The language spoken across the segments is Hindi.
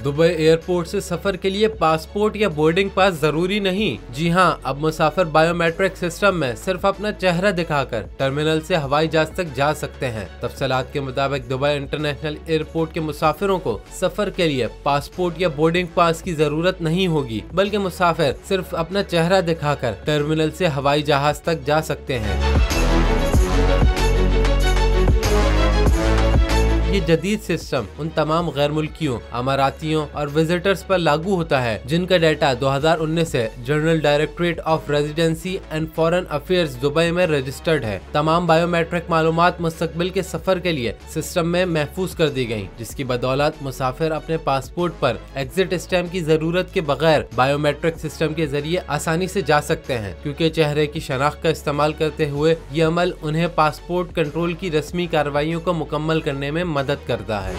दुबई एयरपोर्ट से सफर के लिए पासपोर्ट या बोर्डिंग पास जरूरी नहीं। जी हाँ, अब मुसाफिर बायोमेट्रिक सिस्टम में सिर्फ अपना चेहरा दिखाकर टर्मिनल से हवाई जहाज तक जा सकते हैं। तफसीलात के मुताबिक दुबई इंटरनेशनल एयरपोर्ट के मुसाफिरों को सफर के लिए पासपोर्ट या बोर्डिंग पास की जरूरत नहीं होगी, बल्कि मुसाफिर सिर्फ अपना चेहरा दिखाकर टर्मिनल से हवाई जहाज तक जा सकते हैं। ये जदीद सिस्टम उन तमाम गैर मुल्कियों, अमारातियों और विजिटर्स पर लागू होता है जिनका डाटा 2019 से general directorate of residency and foreign affairs Dubai में रजिस्टर्ड है। तमाम बायोमेट्रिक मालूमात मुस्तकबिल के सफर के लिए सिस्टम में महफूज कर दी गयी, जिसकी बदौलत मुसाफिर अपने पासपोर्ट पर एग्जिट स्टैम्प की जरूरत के बगैर बायोमेट्रिक सिस्टम के जरिए आसानी से जा सकते हैं, क्योंकि चेहरे की शनाख्त का इस्तेमाल करते हुए ये अमल उन्हें पासपोर्ट कंट्रोल की रस्मी कार्रवाइयों को मुकम्मल करने में मदद करता है।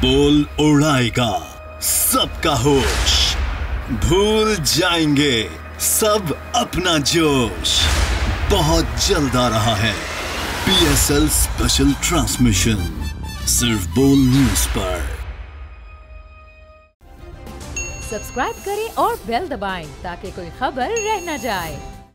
बोल उड़ाएगा सबका होश, भूल जाएंगे सब अपना जोश। बहुत जल्द आ रहा है PSL स्पेशल ट्रांसमिशन, सिर्फ बोल न्यूज पर। सब्सक्राइब करें और बेल दबाएं ताकि कोई खबर रह न जाए।